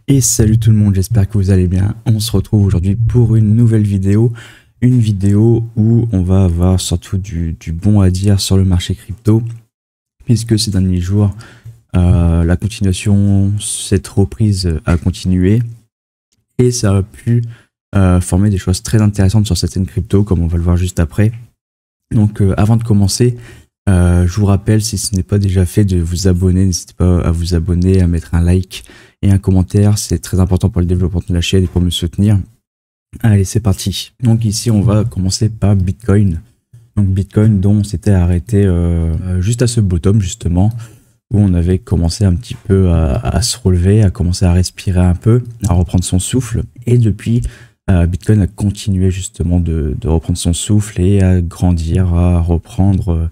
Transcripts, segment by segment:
Et salut tout le monde, j'espère que vous allez bien. On se retrouve aujourd'hui pour une nouvelle vidéo. Une vidéo où on va avoir surtout du bon à dire sur le marché crypto. Puisque ces derniers jours, la continuation, cette reprise a continué. Et ça a pu former des choses très intéressantes sur certaines cryptos, comme on va le voir juste après. Donc avant de commencer, je vous rappelle, si ce n'est pas déjà fait, de vous abonner. N'hésitez pas à vous abonner, à mettre un like et un commentaire. C'est très important pour le développement de la chaîne et pour me soutenir. Allez, c'est parti. Donc ici, on va commencer par Bitcoin. Donc Bitcoin dont on s'était arrêté juste à ce bottom justement, où on avait commencé un petit peu à se relever, à commencer à respirer un peu, à reprendre son souffle. Et depuis, Bitcoin a continué justement de reprendre son souffle et à grandir, à reprendre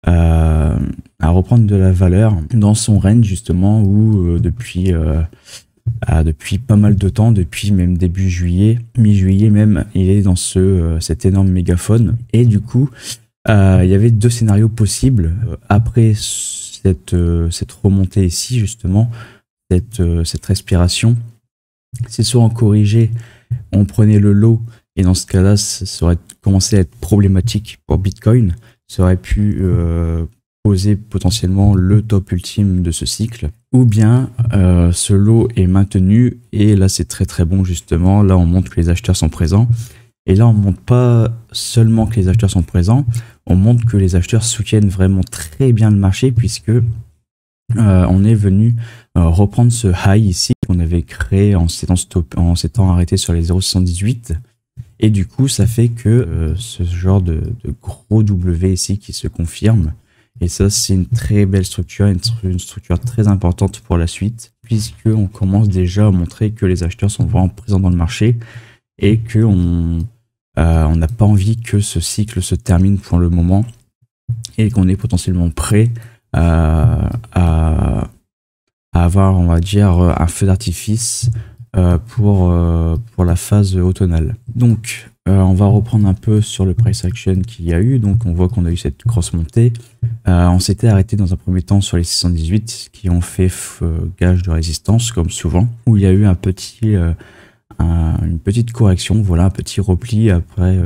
de la valeur dans son range justement, où depuis pas mal de temps, depuis même début juillet, mi-juillet même, il est dans cet énorme mégaphone. Et du coup, il y avait deux scénarios possibles après cette remontée ici justement, cette respiration. C'est soit on corrigeait, on prenait le low, et dans ce cas-là, ça aurait commencé à être problématique pour Bitcoin. Ça aurait pu poser potentiellement le top ultime de ce cycle. Ou bien ce lot est maintenu, et là c'est très très bon justement. Là on montre que les acheteurs sont présents. Et là on montre pas seulement que les acheteurs sont présents, on montre que les acheteurs soutiennent vraiment très bien le marché, puisque on est venu reprendre ce high ici qu'on avait créé en s'étant arrêté sur les 0,78. Et du coup, ça fait que ce genre de gros W ici qui se confirme. Et ça, c'est une très belle structure, une structure très importante pour la suite, puisqu'on commence déjà à montrer que les acheteurs sont vraiment présents dans le marché et qu'on n'a pas envie que ce cycle se termine pour le moment, et qu'on est potentiellement prêt à avoir, on va dire, un feu d'artifice pour la phase automnale. Donc on va reprendre un peu sur le price action qu'il y a eu. Donc on voit qu'on a eu cette grosse montée. On s'était arrêté dans un premier temps sur les 618 qui ont fait gage de résistance comme souvent, où il y a eu une petite correction, voilà, un petit repli après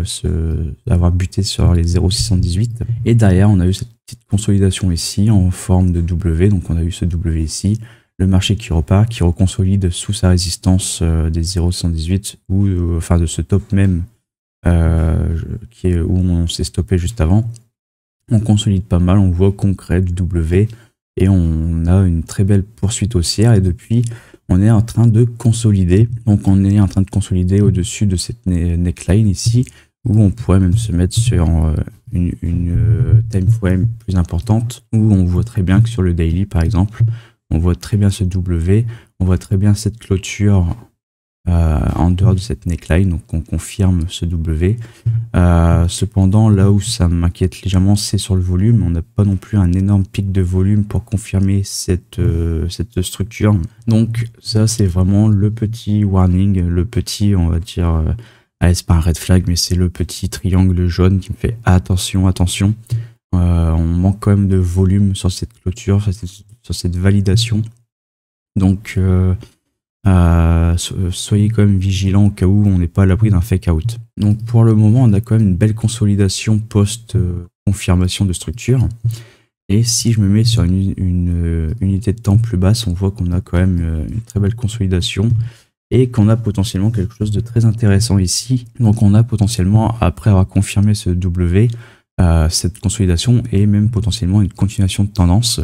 avoir buté sur les 0,618. Et derrière on a eu cette petite consolidation ici en forme de W. Donc on a eu ce W ici, le marché qui repart, qui reconsolide sous sa résistance des 0,118 ou enfin de ce top même où on s'est stoppé juste avant. On consolide pas mal, on voit qu'on crée du W et on a une très belle poursuite haussière, et depuis on est en train de consolider. Donc on est en train de consolider au-dessus de cette neckline ici, où on pourrait même se mettre sur une time frame plus importante, où on voit très bien que sur le daily par exemple, on voit très bien ce W, on voit très bien cette clôture en dehors de cette neckline, donc on confirme ce W. Cependant, là où ça m'inquiète légèrement, c'est sur le volume. On n'a pas non plus un énorme pic de volume pour confirmer cette structure. Donc ça, c'est vraiment le petit warning, le petit, on va dire, c'est pas un red flag, mais c'est le petit triangle jaune qui me fait attention, attention. On manque quand même de volume sur cette clôture, sur cette validation. Donc soyez quand même vigilants au cas où on n'est pas à l'abri d'un fake out. Donc pour le moment, on a quand même une belle consolidation post confirmation de structure. Et si je me mets sur une unité de temps plus basse, on voit qu'on a quand même une très belle consolidation et qu'on a potentiellement quelque chose de très intéressant ici. Donc on a potentiellement, après avoir confirmé ce W, cette consolidation et même potentiellement une continuation de tendance.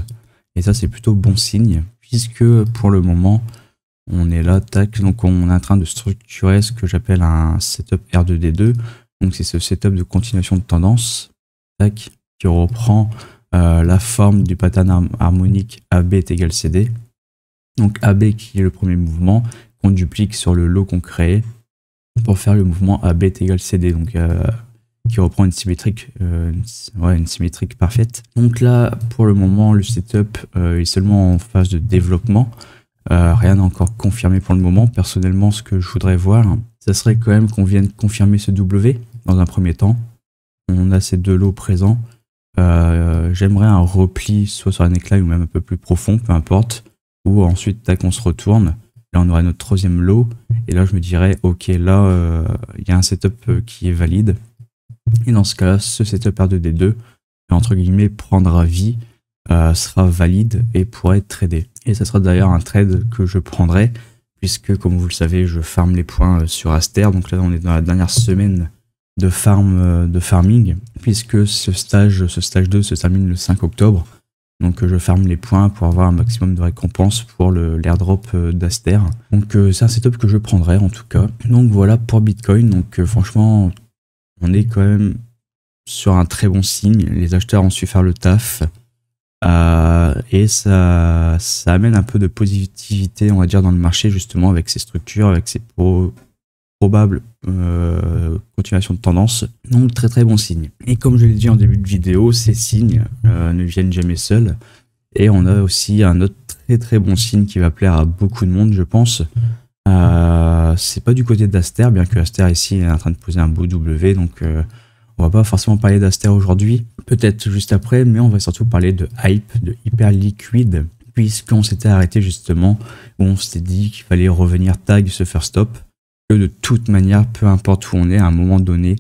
Et ça, c'est plutôt bon signe, puisque pour le moment, on est là, tac, donc on est en train de structurer ce que j'appelle un setup R2D2. Donc c'est ce setup de continuation de tendance, tac, qui reprend la forme du pattern harmonique AB est égal CD. Donc AB qui est le premier mouvement, qu'on duplique sur le lot qu'on crée pour faire le mouvement AB est égal CD. Donc qui reprend une symétrique parfaite. Donc là, pour le moment, le setup est seulement en phase de développement. Rien n'est encore confirmé pour le moment. Personnellement, ce que je voudrais voir, ça serait quand même qu'on vienne confirmer ce W dans un premier temps. On a ces deux lots présents. J'aimerais un repli soit sur la neckline ou même un peu plus profond, peu importe. Ou ensuite, tac, on se retourne. Là, on aurait notre troisième low. Et là, je me dirais, ok, là, il y a un setup qui est valide. Et dans ce cas-là, ce setup R2D2, entre guillemets, prendra vie, sera valide et pourra être tradé. Et ça sera d'ailleurs un trade que je prendrai, puisque, comme vous le savez, je farm les points sur Aster. Donc là, on est dans la dernière semaine de farming, puisque ce stage 2 se termine le 5 octobre. Donc je farme les points pour avoir un maximum de récompenses pour l'airdrop d'Aster. Donc c'est un setup que je prendrai en tout cas. Donc voilà pour Bitcoin. Donc franchement, on est quand même sur un très bon signe. Les acheteurs ont su faire le taf. Et ça amène un peu de positivité, on va dire, dans le marché, justement, avec ces structures, avec ces probables continuations de tendance. Donc très très bon signe. Et comme je l'ai dit en début de vidéo, ces signes ne viennent jamais seuls. Et on a aussi un autre très très bon signe qui va plaire à beaucoup de monde, je pense. C'est pas du côté d'Aster, bien que Aster ici est en train de poser un beau W, donc on va pas forcément parler d'Aster aujourd'hui, peut-être juste après, mais on va surtout parler de hype, de Hyperliquid, puisqu'on s'était arrêté justement où on s'était dit qu'il fallait revenir tag ce first stop, que de toute manière, peu importe où on est, à un moment donné,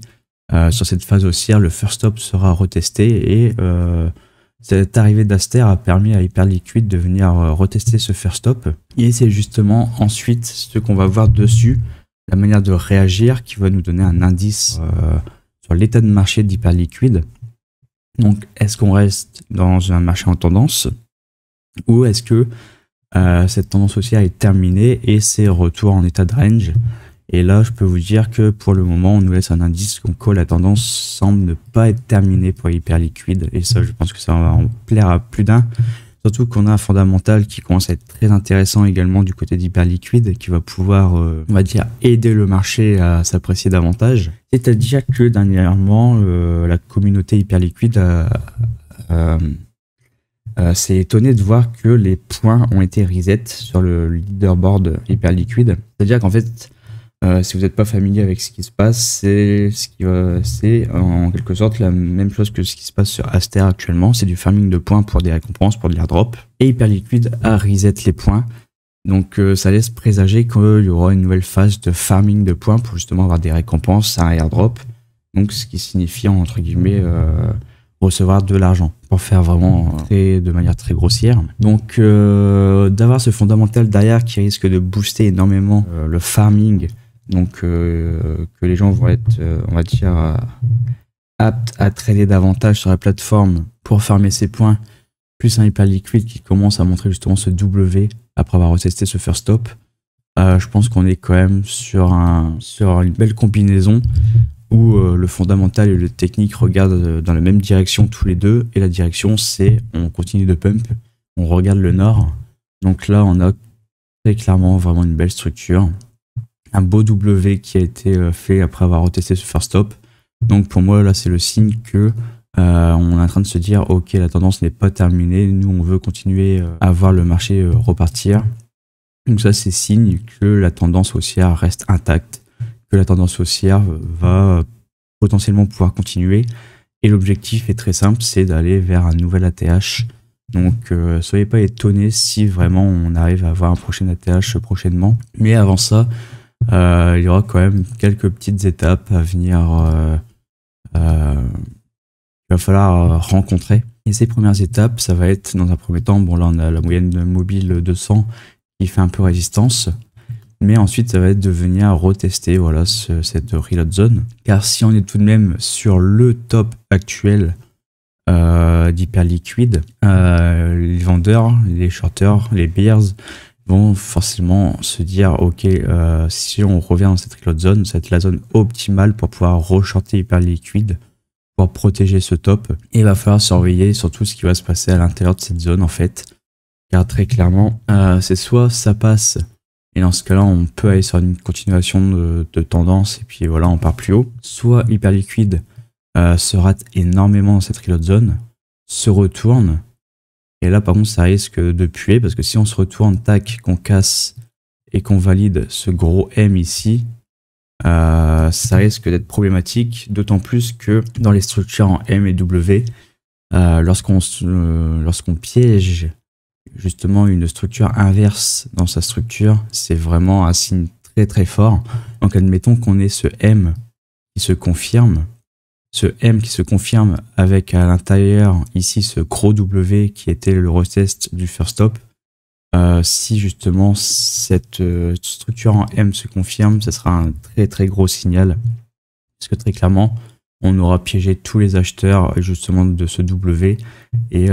sur cette phase haussière, le first stop sera retesté et cette arrivée d'Aster a permis à Hyperliquid de venir retester ce first stop. Et c'est justement ensuite ce qu'on va voir dessus, la manière de réagir qui va nous donner un indice sur l'état de marché d'Hyperliquid. Donc, est-ce qu'on reste dans un marché en tendance ou est-ce que cette tendance haussière est terminée et c'est retour en état de range? Et là, je peux vous dire que pour le moment, on nous laisse un indice comme quoi la tendance semble ne pas être terminée pour Hyperliquid. Et ça, je pense que ça va en plaire à plus d'un. Surtout qu'on a un fondamental qui commence à être très intéressant également du côté d'Hyperliquid, qui va pouvoir, on va dire, aider le marché à s'apprécier davantage. C'est-à-dire que dernièrement, la communauté Hyperliquid s'est étonné de voir que les points ont été reset sur le leaderboard Hyperliquid. C'est-à-dire qu'en fait, si vous n'êtes pas familier avec ce qui se passe, c'est en quelque sorte la même chose que ce qui se passe sur Aster actuellement. C'est du farming de points pour des récompenses, pour de l'airdrop. Et Hyperliquid a reset les points. Donc ça laisse présager qu'il y aura une nouvelle phase de farming de points pour justement avoir des récompenses à un airdrop. Donc ce qui signifie entre guillemets recevoir de l'argent pour faire vraiment de manière très grossière. Donc d'avoir ce fondamental derrière qui risque de booster énormément le farming. Donc que les gens vont être, on va dire, aptes à trader davantage sur la plateforme pour farmer ses points, plus un Hyperliquid qui commence à montrer justement ce W après avoir retesté ce first stop. Je pense qu'on est quand même sur une belle combinaison où le fondamental et le technique regardent dans la même direction tous les deux, et la direction c'est on continue de pump, on regarde le nord. Donc là on a très clairement vraiment une belle structure. Un beau W qui a été fait après avoir retesté ce first stop. Donc pour moi là c'est le signe que on est en train de se dire ok, la tendance n'est pas terminée, nous on veut continuer à voir le marché repartir. Donc ça c'est signe que la tendance haussière reste intacte, que la tendance haussière va potentiellement pouvoir continuer, et l'objectif est très simple, c'est d'aller vers un nouvel ATH. Donc soyez pas étonnés si vraiment on arrive à avoir un prochain ATH prochainement, mais avant ça il y aura quand même quelques petites étapes à venir, il va falloir rencontrer. Et ces premières étapes, ça va être dans un premier temps, bon là on a la moyenne mobile 200 qui fait un peu résistance, mais ensuite ça va être de venir retester voilà, cette reload zone, car si on est tout de même sur le top actuel d'Hyperliquid, les vendeurs, les shorters, les bears vont forcément se dire ok, si on revient dans cette reload zone, c'est la zone optimale pour pouvoir re-shorter Hyperliquid, pour protéger ce top, et il va falloir surveiller surtout ce qui va se passer à l'intérieur de cette zone en fait, car très clairement c'est soit ça passe et dans ce cas là on peut aller sur une continuation de tendance et puis voilà on part plus haut, soit Hyperliquid se rate énormément dans cette reload zone, se retourne. Et là, par contre, ça risque de puer parce que si on se retourne, tac, qu'on casse et qu'on valide ce gros M ici, ça risque d'être problématique, d'autant plus que dans les structures en M et W, lorsqu'on piège justement une structure inverse dans sa structure, c'est vraiment un signe très très fort. Donc admettons qu'on ait ce M qui se confirme, avec à l'intérieur ici ce gros W qui était le retest du first stop. Si justement cette structure en M se confirme, ça sera un très très gros signal, parce que très clairement on aura piégé tous les acheteurs justement de ce W, et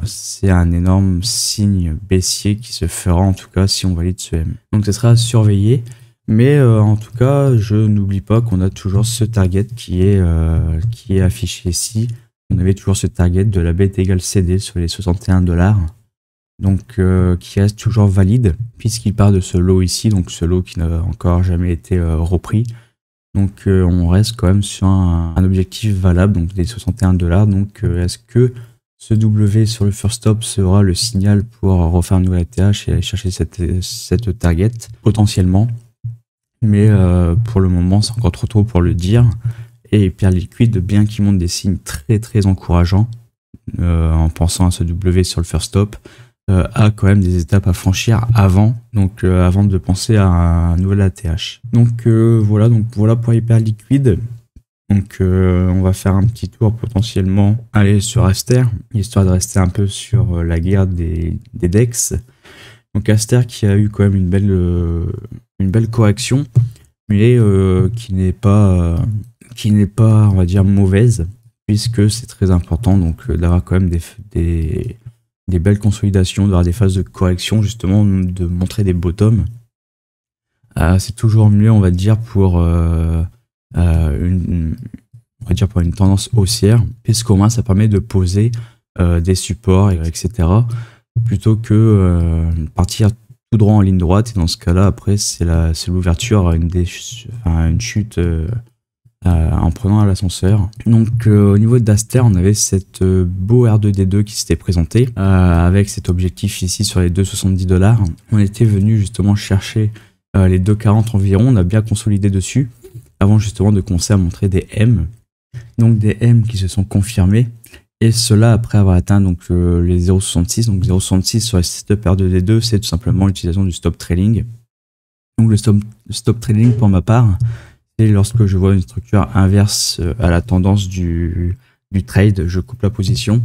c'est un énorme signe baissier qui se fera en tout cas si on valide ce M. Donc ça sera à surveiller, mais en tout cas je n'oublie pas qu'on a toujours ce target qui est affiché ici. On avait toujours ce target de la bête égale CD sur les 61 $, donc qui reste toujours valide puisqu'il part de ce lot ici, donc ce lot qui n'a encore jamais été repris. Donc on reste quand même sur un objectif valable, donc des 61 $. Donc est-ce que ce W sur le first stop sera le signal pour refaire un nouvel ATH et aller chercher cette target potentiellement, mais pour le moment c'est encore trop tôt pour le dire. Et Hyperliquid, bien qu'il montre des signes très très encourageants en pensant à ce W sur le first stop, a quand même des étapes à franchir avant de penser à un nouvel ATH. Donc voilà pour Hyperliquid. Donc on va faire un petit tour potentiellement aller sur Aster, histoire de rester un peu sur la guerre des DEX. Donc Aster qui a eu quand même une belle correction, mais qui n'est pas on va dire mauvaise, puisque c'est très important donc d'avoir quand même des belles consolidations, d'avoir des phases de correction, justement, de montrer des bottoms. C'est toujours mieux, on va dire, pour une tendance haussière, puisqu'au moins ça permet de poser des supports, etc., plutôt que partir tout droit en ligne droite. Et dans ce cas-là, après, c'est l'ouverture à une chute en prenant l'ascenseur. Donc au niveau d'Aster, on avait cette beau R2D2 qui s'était présenté avec cet objectif ici sur les 2,70 $. On était venu justement chercher les 2,40 environ. On a bien consolidé dessus avant justement de commencer à montrer des M. Donc des M qui se sont confirmés, et cela après avoir atteint donc les 0,66. Donc 0,66 sur les setup R2D2, c'est tout simplement l'utilisation du stop trailing. Donc le stop trailing pour ma part, et lorsque je vois une structure inverse à la tendance du trade, je coupe la position.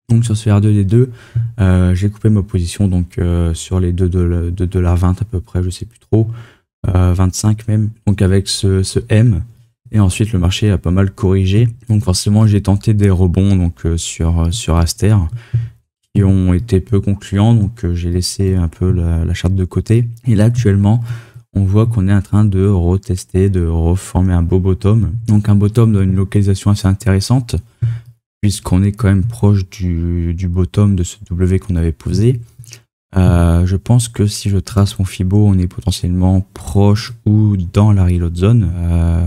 Donc sur ce R2D2, j'ai coupé ma position donc sur les 2,20 $, à peu près, je sais plus trop, 25 même, donc avec ce M. Et ensuite le marché a pas mal corrigé. Donc forcément j'ai tenté des rebonds donc sur Aster qui ont été peu concluants, donc j'ai laissé un peu la charte de côté. Et là actuellement, on voit qu'on est en train de retester, de reformer un beau bottom. Donc un bottom dans une localisation assez intéressante, puisqu'on est quand même proche du bottom de ce W qu'on avait posé. Je pense que si je trace mon Fibo, on est potentiellement proche ou dans la reload zone.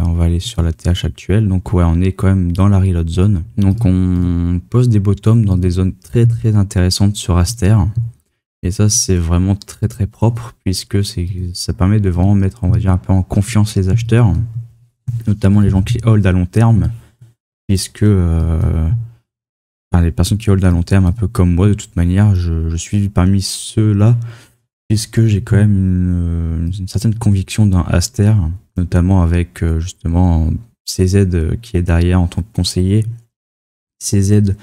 On va aller sur la TH actuelle. Donc ouais, on est quand même dans la reload zone. Donc on pose des bottoms dans des zones très très intéressantes sur Aster. Et ça, c'est vraiment très très propre, puisque ça permet de vraiment mettre, on va dire, un peu en confiance les acheteurs, notamment les gens qui hold à long terme, puisque les personnes qui hold à long terme, un peu comme moi, de toute manière, je suis parmi ceux-là, puisque j'ai quand même une certaine conviction dans Aster, notamment avec justement CZ qui est derrière en tant que conseiller. CZ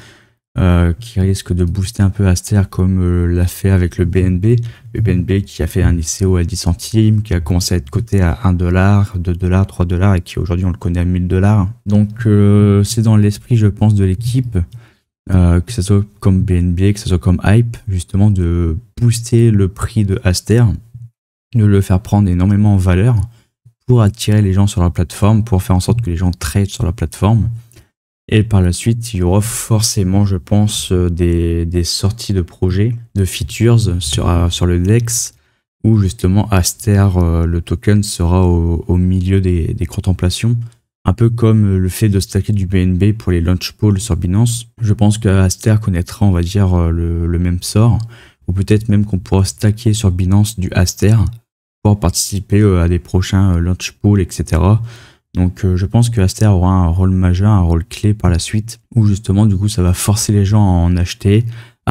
qui risque de booster un peu Aster comme l'a fait avec le BNB. Le BNB qui a fait un ICO à 10 centimes, qui a commencé à être coté à 1 $, 2 $, 3 $, et qui aujourd'hui on le connaît à 1000 $. Donc c'est dans l'esprit, je pense, de l'équipe, que ce soit comme BNB, que ce soit comme Hype, justement de booster le prix de Aster, de le faire prendre énormément en valeur pour attirer les gens sur la plateforme, pour faire en sorte que les gens trade sur la plateforme. Et par la suite, il y aura forcément, je pense, des sorties de projets, de features sur le DEX, où justement Aster, le token, sera au milieu des contemplations. Un peu comme le fait de stacker du BNB pour les launch pools sur Binance. Je pense que Aster connaîtra, on va dire, le même sort, ou peut-être même qu'on pourra stacker sur Binance du Aster pour participer à des prochains launch pools, etc. Donc je pense que Aster aura un rôle majeur, un rôle clé par la suite, où justement du coup ça va forcer les gens à en acheter,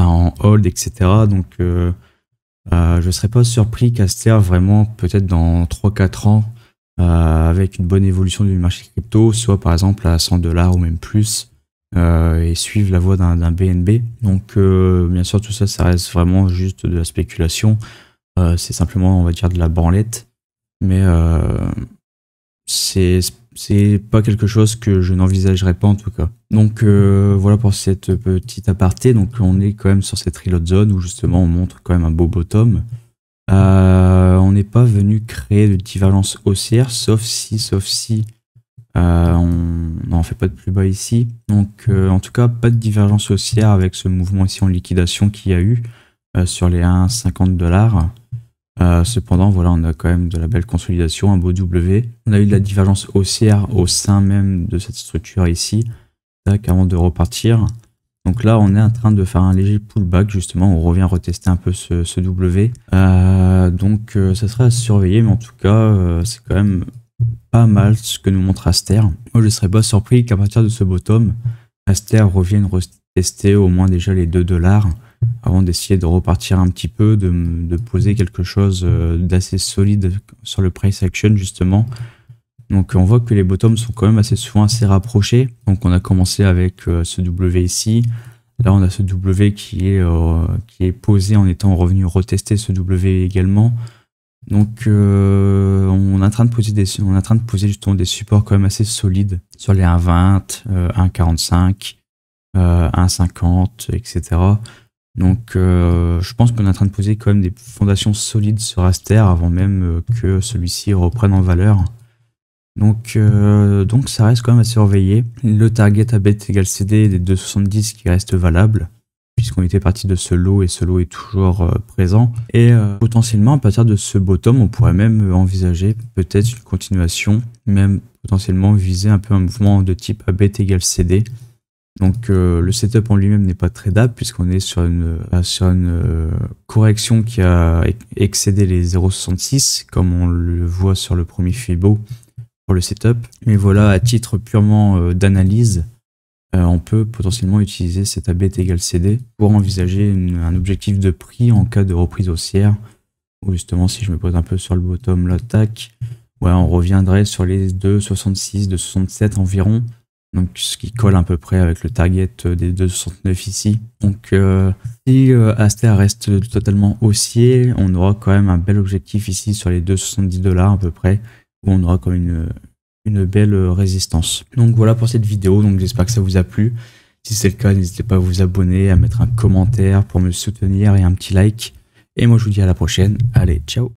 en hold, etc. Donc je serais pas surpris qu'Aster vraiment peut-être dans 3-4 ans avec une bonne évolution du marché crypto, soit par exemple à 100 $ ou même plus, et suivre la voie d'un BNB. Donc bien sûr tout ça, ça reste vraiment juste de la spéculation. C'est simplement, on va dire, de la branlette, mais c'est pas quelque chose que je n'envisagerais pas en tout cas. Donc voilà pour cette petite aparté. Donc on est quand même sur cette reload zone où justement on montre quand même un beau bottom. On n'est pas venu créer de divergence haussière, sauf si on n'en fait pas de plus bas ici. Donc en tout cas pas de divergence haussière avec ce mouvement ici en liquidation qu'il y a eu sur les 1,50 $. Cependant, voilà, on a quand même de la belle consolidation, un beau W. On a eu de la divergence haussière au sein même de cette structure ici, avant de repartir. Donc là, on est en train de faire un léger pullback, justement, on revient retester un peu ce W. Donc ça sera à surveiller, mais en tout cas, c'est quand même pas mal ce que nous montre Aster. Moi, je ne serais pas surpris qu'à partir de ce bottom, Aster revienne retester au moins déjà les 2 $ avant d'essayer de repartir un petit peu, de poser quelque chose d'assez solide sur le price action justement. Donc on voit que les bottoms sont quand même assez souvent assez rapprochés. Donc on a commencé avec ce W ici. Là on a ce W qui est posé en étant revenu retester ce W également. Donc on est en train de poser justement des supports quand même assez solides sur les 1,20, 1,45, 1,50, etc. Donc je pense qu'on est en train de poser quand même des fondations solides sur Aster avant même que celui-ci reprenne en valeur. Donc ça reste quand même à surveiller. Le target à BET égale CD des 2,70 qui reste valable, puisqu'on était parti de ce lot et ce lot est toujours présent. Et potentiellement à partir de ce bottom, on pourrait même envisager peut-être une continuation, même potentiellement viser un peu un mouvement de type à BET égale CD. Donc le setup en lui-même n'est pas tradable puisqu'on est sur une correction qui a excédé les 0,66 comme on le voit sur le premier Fibo pour le setup. Mais voilà, à titre purement d'analyse, on peut potentiellement utiliser cet ABET égale CD pour envisager un objectif de prix en cas de reprise haussière. Ou justement si je me pose un peu sur le bottom là, tac, ouais, on reviendrait sur les 2,66, 2,67 environ. Donc ce qui colle à peu près avec le target des 2,69 ici. Donc si Aster reste totalement haussier, on aura quand même un bel objectif ici sur les 2,70 $ à peu près, où on aura quand même une belle résistance. Donc voilà pour cette vidéo, donc j'espère que ça vous a plu. Si c'est le cas, n'hésitez pas à vous abonner, à mettre un commentaire pour me soutenir et un petit like. Et moi je vous dis à la prochaine. Allez, ciao!